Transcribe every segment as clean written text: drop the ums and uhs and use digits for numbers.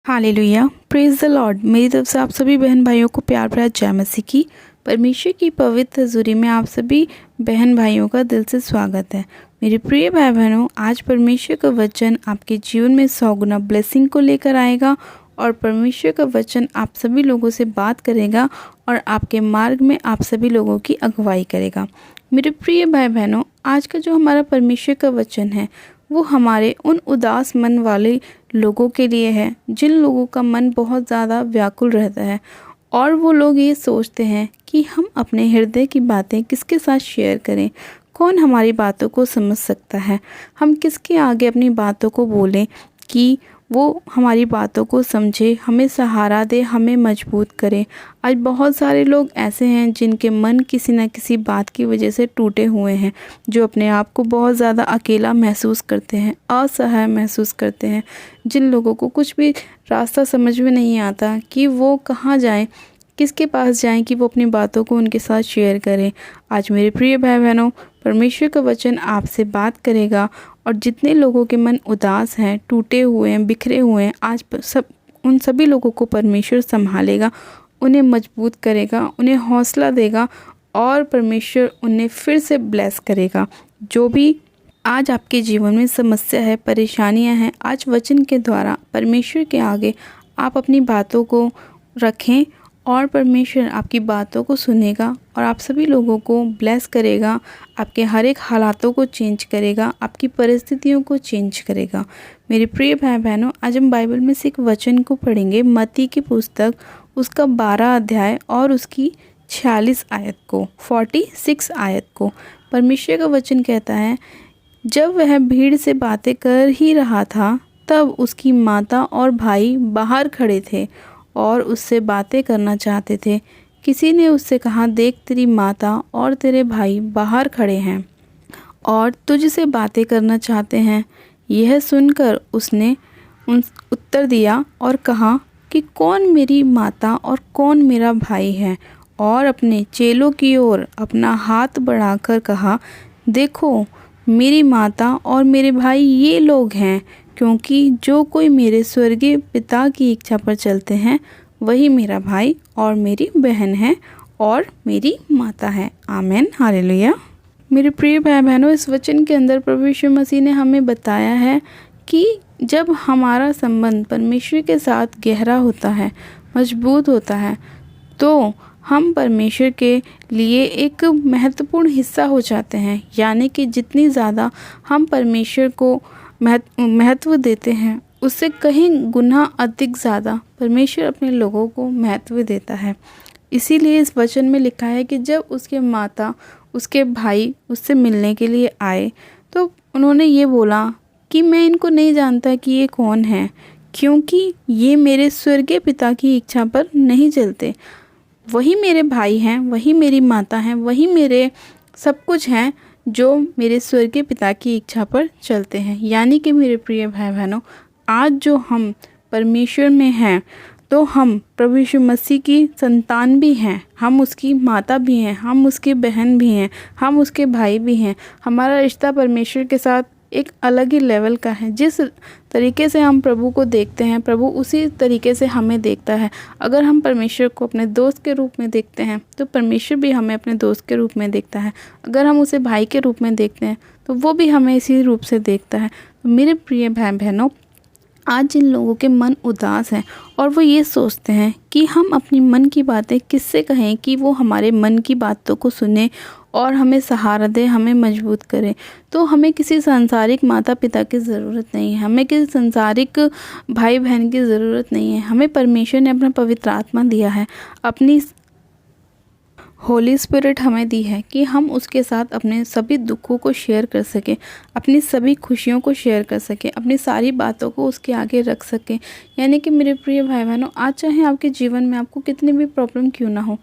Hallelujah, praise the Lord. मेरी तरफ से आप सभी बहन भाइयों को प्यार भरा जय मसीह की। परमेश्वर की पवित्र हजूरी में आप सभी बहन भाइयों का दिल से स्वागत है। मेरे प्रिय भाई बहनों, आज परमेश्वर का वचन आपके जीवन में 100 गुना ब्लेसिंग को लेकर आएगा और परमेश्वर का वचन आप सभी लोगों से बात करेगा और आपके मार्ग में आप सभी लोगों की अगुवाई करेगा। मेरे प्रिय भाई बहनों, आज का जो हमारा परमेश्वर का वचन है वो हमारे उन उदास मन वाले लोगों के लिए है जिन लोगों का मन बहुत ज़्यादा व्याकुल रहता है और वो लोग ये सोचते हैं कि हम अपने हृदय की बातें किसके साथ शेयर करें, कौन हमारी बातों को समझ सकता है, हम किसके आगे अपनी बातों को बोलें कि वो हमारी बातों को समझे, हमें सहारा दे, हमें मजबूत करे। आज बहुत सारे लोग ऐसे हैं जिनके मन किसी न किसी बात की वजह से टूटे हुए हैं, जो अपने आप को बहुत ज़्यादा अकेला महसूस करते हैं, असहाय महसूस करते हैं, जिन लोगों को कुछ भी रास्ता समझ में नहीं आता कि वो कहाँ जाएं, किसके पास जाएं कि वो अपनी बातों को उनके साथ शेयर करें। आज मेरे प्रिय भाई बहनों, परमेश्वर का वचन आपसे बात करेगा और जितने लोगों के मन उदास हैं, टूटे हुए हैं, बिखरे हुए हैं, आज उन सभी लोगों को परमेश्वर संभालेगा, उन्हें मजबूत करेगा, उन्हें हौसला देगा और परमेश्वर उन्हें फिर से ब्लेस करेगा। जो भी आज आपके जीवन में समस्या है, परेशानियां हैं, आज वचन के द्वारा परमेश्वर के आगे आप अपनी बातों को रखें और परमेश्वर आपकी बातों को सुनेगा और आप सभी लोगों को ब्लेस करेगा, आपके हर एक हालातों को चेंज करेगा, आपकी परिस्थितियों को चेंज करेगा। मेरे प्रिय भाई बहनों, आज हम बाइबल में से एक वचन को पढ़ेंगे, मत्ती की पुस्तक उसका 12 अध्याय और उसकी 46 आयत को, 46 आयत को। परमेश्वर का वचन कहता है, जब वह भीड़ से बातें कर ही रहा था तब उसकी माता और भाई बाहर खड़े थे और उससे बातें करना चाहते थे। किसी ने उससे कहा, देख तेरी माता और तेरे भाई बाहर खड़े हैं और तुझसे बातें करना चाहते हैं। यह सुनकर उसने उत्तर दिया और कहा कि कौन मेरी माता और कौन मेरा भाई है, और अपने चेलों की ओर अपना हाथ बढ़ाकर कहा, देखो मेरी माता और मेरे भाई ये लोग हैं, क्योंकि जो कोई मेरे स्वर्गीय पिता की इच्छा पर चलते हैं वही मेरा भाई और मेरी बहन है और मेरी माता है। आमीन, हालेलुया। मेरे प्रिय भाई बहनों, इस वचन के अंदर प्रभु यीशु मसीह ने हमें बताया है कि जब हमारा संबंध परमेश्वर के साथ गहरा होता है, मजबूत होता है, तो हम परमेश्वर के लिए एक महत्वपूर्ण हिस्सा हो जाते हैं। यानी कि जितनी ज़्यादा हम परमेश्वर को महत्व देते हैं, उससे कहीं गुना अधिक ज़्यादा परमेश्वर अपने लोगों को महत्व देता है। इसीलिए इस वचन में लिखा है कि जब उसके माता, उसके भाई उससे मिलने के लिए आए तो उन्होंने ये बोला कि मैं इनको नहीं जानता कि ये कौन है, क्योंकि ये मेरे स्वर्गीय पिता की इच्छा पर नहीं चलते। वही मेरे भाई हैं, वही मेरी माता हैं, वही मेरे सब कुछ हैं जो मेरे स्वर्गीय पिता की इच्छा पर चलते हैं। यानी कि मेरे प्रिय भाई बहनों, आज जो हम परमेश्वर में हैं तो हम प्रभु यीशु मसीह की संतान भी हैं, हम उसकी माता भी हैं, हम उसकी बहन भी हैं, हम उसके भाई भी हैं। हमारा रिश्ता परमेश्वर के साथ एक अलग ही लेवल का है। जिस तरीके से हम प्रभु को देखते हैं, प्रभु उसी तरीके से हमें देखता है। अगर हम परमेश्वर को अपने दोस्त के रूप में देखते हैं तो परमेश्वर भी हमें अपने दोस्त के रूप में देखता है। अगर हम उसे भाई के रूप में देखते हैं तो वो भी हमें इसी रूप से देखता है। तो मेरे प्रिय भाई बहनों, आज जिन लोगों के मन उदास हैं और वो ये सोचते हैं कि हम अपनी मन की बातें किससे कहें कि वो हमारे मन की बातों को सुने और हमें सहारा दे, हमें मजबूत करे, तो हमें किसी सांसारिक माता पिता की ज़रूरत नहीं है, हमें किसी सांसारिक भाई बहन की ज़रूरत नहीं है। हमें परमेश्वर ने अपना पवित्र आत्मा दिया है, अपनी होली स्पिरिट हमें दी है कि हम उसके साथ अपने सभी दुखों को शेयर कर सकें, अपनी सभी खुशियों को शेयर कर सकें, अपनी सारी बातों को उसके आगे रख सकें। यानी कि मेरे प्रिय भाई बहनों, आज चाहे आपके जीवन में आपको कितनी भी प्रॉब्लम क्यों ना हो,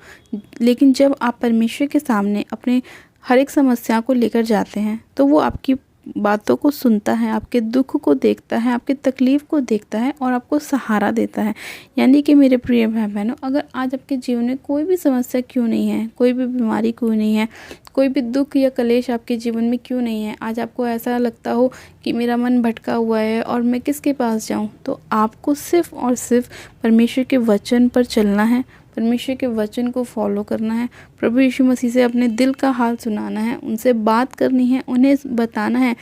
लेकिन जब आप परमेश्वर के सामने अपने हर एक समस्या को लेकर जाते हैं तो वो आपकी बातों को सुनता है, आपके दुख को देखता है, आपकी तकलीफ़ को देखता है और आपको सहारा देता है। यानी कि मेरे प्रिय भाई बहनों, अगर आज आपके जीवन में कोई भी समस्या क्यों नहीं है, कोई भी बीमारी क्यों नहीं है, कोई भी दुख या कलेश आपके जीवन में क्यों नहीं है, आज आपको ऐसा लगता हो कि मेरा मन भटका हुआ है और मैं किसके पास जाऊं, तो आपको सिर्फ़ और सिर्फ परमेश्वर के वचन पर चलना है, परमेश्वर के वचन को फॉलो करना है, प्रभु यीशु मसीह से अपने दिल का हाल सुनाना है, उनसे बात करनी है, उन्हें बताना है।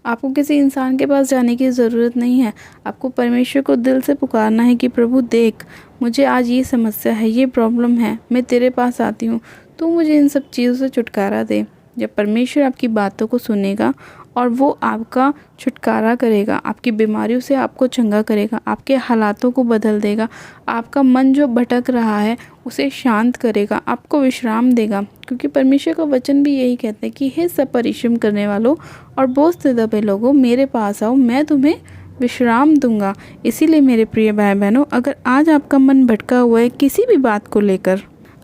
आपको किसी इंसान के पास जाने की ज़रूरत नहीं है, आपको परमेश्वर को दिल से पुकारना है कि प्रभु देख, मुझे आज ये समस्या है, ये प्रॉब्लम है, मैं तेरे पास आती हूँ, तू मुझे इन सब चीज़ों से छुटकारा दे। जब परमेश्वर आपकी बातों को सुनेगा और वो आपका छुटकारा करेगा, आपकी बीमारियों से आपको चंगा करेगा, आपके हालातों को बदल देगा, आपका मन जो भटक रहा है उसे शांत करेगा, आपको विश्राम देगा। क्योंकि परमेश्वर का वचन भी यही कहता है कि हे सब परिश्रम करने वालों और बोझ से दबे लोगों, मेरे पास आओ, मैं तुम्हें विश्राम दूंगा। इसीलिए मेरे प्रिय भाई बहनों, अगर आज आपका मन भटका हुआ है किसी भी बात को लेकर,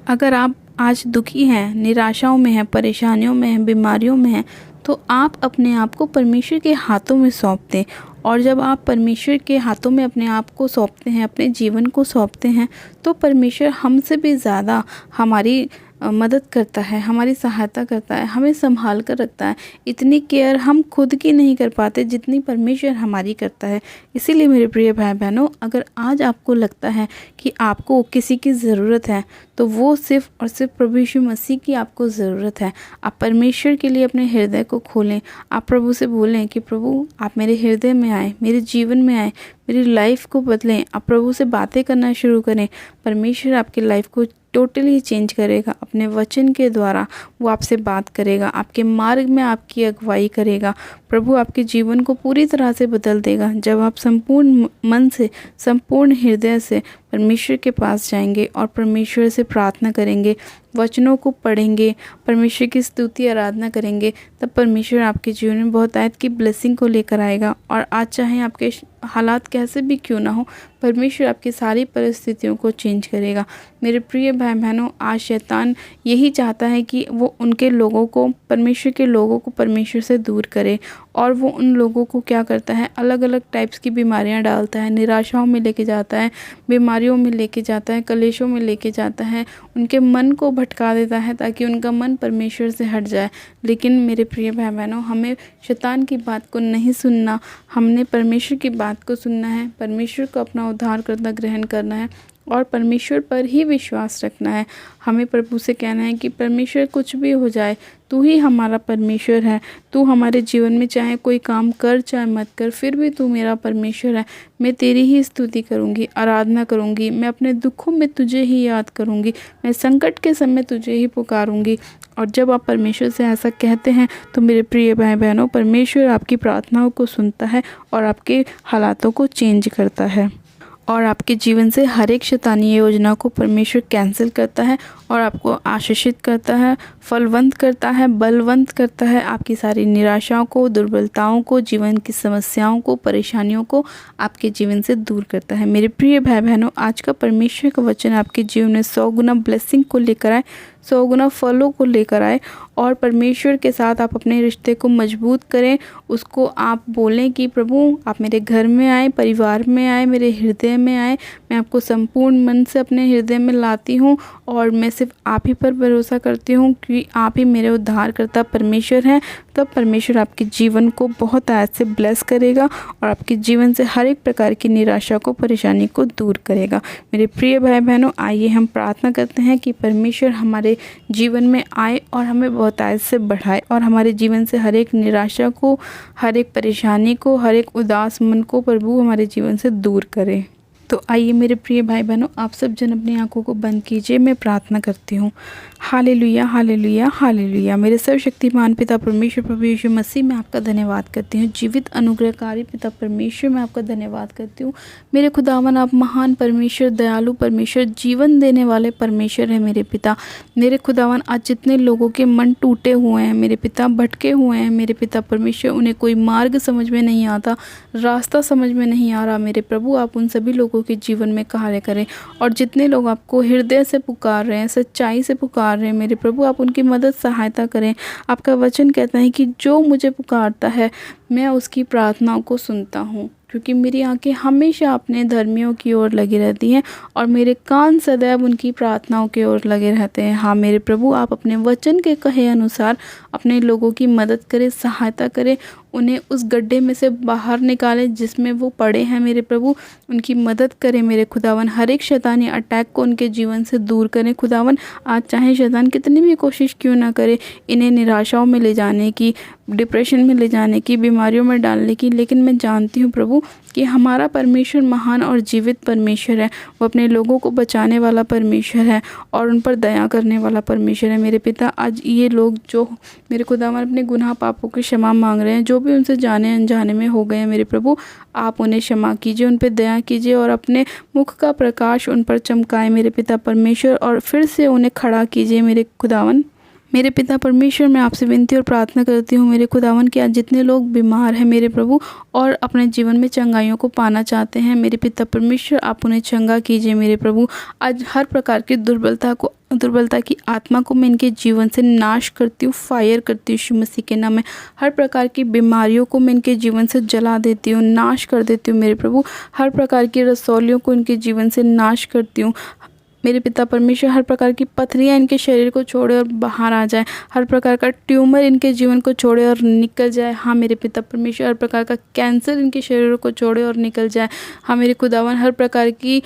अगर आप आज दुखी हैं, निराशाओं में हैं, परेशानियों में हैं, बीमारियों में हैं, तो आप अपने आप को परमेश्वर के हाथों में सौंप दें। और जब आप परमेश्वर के हाथों में अपने आप को सौंपते हैं, अपने जीवन को सौंपते हैं, तो परमेश्वर हमसे भी ज़्यादा हमारी मदद करता है, हमारी सहायता करता है, हमें संभाल कर रखता है। इतनी केयर हम खुद की नहीं कर पाते जितनी परमेश्वर हमारी करता है। इसीलिए मेरे प्रिय भाई बहनों, अगर आज आपको लगता है कि आपको किसी की ज़रूरत है, तो वो सिर्फ़ और सिर्फ प्रभु यीशु मसीह की आपको ज़रूरत है। आप परमेश्वर के लिए अपने हृदय को खोलें, आप प्रभु से बोलें कि प्रभु आप मेरे हृदय में आए, मेरे जीवन में आए, मेरी लाइफ को बदलें। आप प्रभु से बातें करना शुरू करें, परमेश्वर आपकी लाइफ को टोटली चेंज करेगा। अपने वचन के द्वारा वो आपसे बात करेगा, आपके मार्ग में आपकी अगुवाई करेगा। प्रभु आपके जीवन को पूरी तरह से बदल देगा जब आप संपूर्ण मन से, संपूर्ण हृदय से परमेश्वर के पास जाएंगे और परमेश्वर से प्रार्थना करेंगे, वचनों को पढ़ेंगे, परमेश्वर की स्तुति आराधना करेंगे। तब परमेश्वर आपके जीवन में बहुत आयत की ब्लेसिंग को लेकर आएगा। और आज चाहे आपके हालात कैसे भी क्यों ना हो, परमेश्वर आपकी सारी परिस्थितियों को चेंज करेगा। मेरे प्रिय भाई बहनों, आज शैतान यही चाहता है कि वो उनके लोगों को, परमेश्वर के लोगों को परमेश्वर से दूर करे। और वो उन लोगों को क्या करता है, अलग अलग टाइप्स की बीमारियां डालता है, निराशाओं में लेके जाता है, बीमारियों में लेके जाता है, कलेशों में लेके जाता है, उनके मन को भटका देता है ताकि उनका मन परमेश्वर से हट जाए। लेकिन मेरे प्रिय भाई बहनों, हमें शैतान की बात को नहीं सुनना, हमने परमेश्वर की बात को सुनना है, परमेश्वर को अपना उद्धारकर्ता ग्रहण करना है और परमेश्वर पर ही विश्वास रखना है। हमें प्रभु से कहना है कि परमेश्वर कुछ भी हो जाए, तू ही हमारा परमेश्वर है। तू हमारे जीवन में चाहे कोई काम कर चाहे मत कर, फिर भी तू मेरा परमेश्वर है। मैं तेरी ही स्तुति करूँगी, आराधना करूँगी, मैं अपने दुखों में तुझे ही याद करूँगी, मैं संकट के समय तुझे ही पुकारूँगी। और जब आप परमेश्वर से ऐसा कहते हैं तो मेरे प्रिय भाई बहनों, परमेश्वर आपकी प्रार्थनाओं को सुनता है और आपके हालातों को चेंज करता है और आपके जीवन से हर एक शैतानी योजना को परमेश्वर कैंसिल करता है और आपको आशीषित करता है, फलवंत करता है, बलवंत करता है। आपकी सारी निराशाओं को, दुर्बलताओं को, जीवन की समस्याओं को, परेशानियों को आपके जीवन से दूर करता है। मेरे प्रिय भाई बहनों, आज का परमेश्वर का वचन आपके जीवन में 100 गुना ब्लेसिंग को लेकर आए, 100 गुना फलों को लेकर आए और परमेश्वर के साथ आप अपने रिश्ते को मजबूत करें। उसको आप बोलें कि प्रभु आप मेरे घर में आए, परिवार में आए, मेरे हृदय में आए। मैं आपको संपूर्ण मन से अपने हृदय में लाती हूँ और मैं सिर्फ आप ही पर भरोसा करती हूँ कि आप ही मेरे उद्धारकर्ता परमेश्वर हैं। तब परमेश्वर आपके जीवन को बहुत आयत से ब्लेस करेगा और आपके जीवन से हर एक प्रकार की निराशा को, परेशानी को दूर करेगा। मेरे प्रिय भाई बहनों, आइए हम प्रार्थना करते हैं कि परमेश्वर हमारे जीवन में आए और हमें बहुत आयत से बढ़ाए और हमारे जीवन से हर एक निराशा को, हर एक परेशानी को, हर एक उदास मन को प्रभु हमारे जीवन से दूर करे। तो आइए मेरे प्रिय भाई बहनों, आप सब जन अपनी आंखों को बंद कीजिए। मैं प्रार्थना करती हूँ। Hallelujah, hallelujah, hallelujah. मेरे सर्वशक्तिमान पिता परमेश्वर प्रभु यीशु मसीह, मैं आपका धन्यवाद करती हूँ। जीवित अनुग्रहकारी पिता परमेश्वर, मैं आपका धन्यवाद करती हूँ। मेरे खुदावन, आप महान परमेश्वर, दयालु परमेश्वर, जीवन देने वाले परमेश्वर है मेरे पिता। मेरे खुदावन, आज जितने लोगों के मन टूटे हुए हैं मेरे पिता, भटके हुए हैं मेरे पिता परमेश्वर, उन्हें कोई मार्ग समझ में नहीं आता, रास्ता समझ में नहीं आ रहा मेरे प्रभु, आप उन सभी लोगों के जीवन में कार्य करें। और जितने लोग आपको हृदय से पुकार रहे हैं, सच्चाई से पुकार रहे हैं मेरे प्रभु, आप उनकी मदद सहायता करें। आपका वचन कहता है कि जो मुझे पुकारता है मैं उसकी प्रार्थनाओं को सुनता हूँ, क्योंकि मेरी आंखें हमेशा अपने धर्मियों की ओर लगी रहती हैं और मेरे कान सदैव उनकी प्रार्थनाओं की ओर लगे रहते हैं। हाँ मेरे प्रभु, आप अपने वचन के कहे अनुसार अपने लोगों की मदद करें, सहायता करें, उन्हें उस गड्ढे में से बाहर निकालें जिसमें वो पड़े हैं मेरे प्रभु। उनकी मदद करें मेरे खुदावन, हर एक शैतानी अटैक को उनके जीवन से दूर करें खुदावन। आज चाहे शैतान कितनी भी कोशिश क्यों ना करे इन्हें निराशाओं में ले जाने की, डिप्रेशन में ले जाने की, बीमारियों में डालने की, लेकिन मैं जानती हूँ प्रभु कि हमारा परमेश्वर महान और जीवित परमेश्वर है। वो अपने लोगों को बचाने वाला परमेश्वर है और उन पर दया करने वाला परमेश्वर है। मेरे पिता, आज ये लोग जो मेरे खुदावन अपने गुनाह पापों की क्षमा मांग रहे हैं, जो भी उनसे जाने अनजाने में हो गए हैं मेरे प्रभु, आप उन्हें क्षमा कीजिए, उन पर दया कीजिए और अपने मुख का प्रकाश उन पर चमकाए मेरे पिता परमेश्वर, और फिर से उन्हें खड़ा कीजिए मेरे खुदावन। मेरे पिता परमेश्वर, मैं आपसे विनती और प्रार्थना करती हूँ मेरे खुदावन कि आज जितने लोग बीमार हैं मेरे प्रभु और अपने जीवन में चंगाइयों को पाना चाहते हैं मेरे पिता परमेश्वर, आप उन्हें चंगा कीजिए मेरे प्रभु। आज हर प्रकार की दुर्बलता की आत्मा को मैं इनके जीवन से नाश करती हूँ, फायर करती हूँ यीशु मसीह के नाम में। हर प्रकार की बीमारियों को मैं इनके जीवन से जला देती हूँ, नाश कर देती हूँ मेरे प्रभु। हर प्रकार की रसौलियों को इनके जीवन से नाश करती हूँ मेरे पिता परमेश्वर। हर प्रकार की पथरियाँ इनके शरीर को छोड़े और बाहर आ जाए, हर प्रकार का ट्यूमर इनके जीवन को छोड़े और निकल जाए। हाँ मेरे पिता परमेश्वर, हर प्रकार का कैंसर इनके शरीर को छोड़े और निकल जाए। हाँ मेरे खुदावन, हर प्रकार की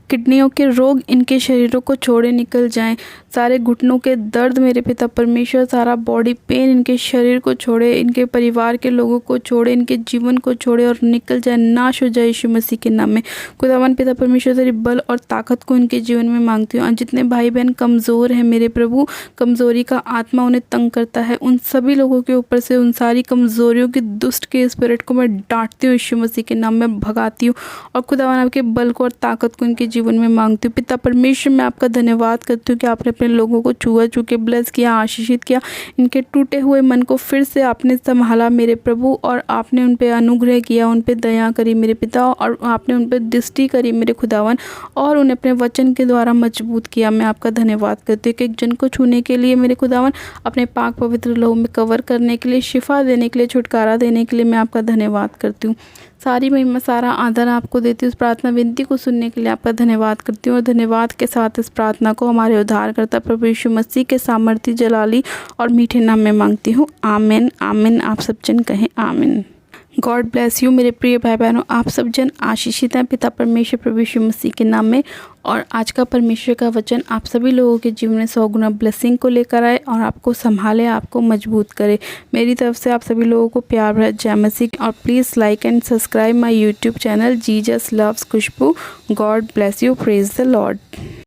किडनियों के रोग इनके शरीरों को छोड़े निकल जाएं। सारे घुटनों के दर्द मेरे पिता परमेश्वर, सारा बॉडी पेन इनके शरीर को छोड़े, इनके परिवार के लोगों को छोड़े, इनके जीवन को छोड़े और निकल जाए, नाश हो जाए यीशु मसीह के नाम में। खुदावन पिता परमेश्वर, तेरी बल और ताकत को इनके जीवन में मांगती हूँ। जितने भाई बहन कमज़ोर हैं मेरे प्रभु, कमज़ोरी का आत्मा उन्हें तंग करता है, उन सभी लोगों के ऊपर से उन सारी कमज़ोरियों की दुष्ट के स्पिरिट को मैं डांटती हूँ यीशु मसीह के नाम में, भगाती हूँ और खुदावन आपके बल को और ताकत को इनके जीवन में मांगती हूँ। पिता परमेश्वर, मैं आपका धन्यवाद करती हूँ कि आपने अपने लोगों को छुआ के ब्लेस किया, आशीषित किया। इनके टूटे हुए मन को फिर से आपने संभाला मेरे प्रभु और आपने उन पर अनुग्रह किया, उन पर दया करी मेरे पिता, और आपने उन पर दृष्टि करी मेरे खुदावन और उन्हें अपने वचन के द्वारा मजबूत किया। मैं आपका धन्यवाद करती हूँ कि एक जन को छूने के लिए मेरे खुदावन, अपने पाक पवित्र लहू में कवर करने के लिए, शिफा देने के लिए, छुटकारा देने के लिए मैं आपका धन्यवाद करती हूँ। सारी महिमा, सारा आदर आपको देती हूँ। उस प्रार्थना विनती को सुनने के लिए आपका धन्यवाद करती हूँ और धन्यवाद के साथ इस प्रार्थना को हमारे उद्धारकर्ता प्रभु यीशु मसीह के सामर्थी, जलाली और मीठे नाम में मांगती हूँ। आमीन आमीन। आप सब जन कहें आमीन। गॉड ब्लेस यू मेरे प्रिय भाई बहनों, आप सब जन आशीषित हैं पिता परमेश्वर प्रभु यीशु मसीह के नाम में। और आज का परमेश्वर का वचन आप सभी लोगों के जीवन में 100 गुना ब्लेसिंग को लेकर आए और आपको संभाले, आपको मजबूत करे। मेरी तरफ से आप सभी लोगों को प्यार भरा जय मसीह। और please like and subscribe my YouTube channel Jesus loves Khushboo. God bless you. Praise the Lord.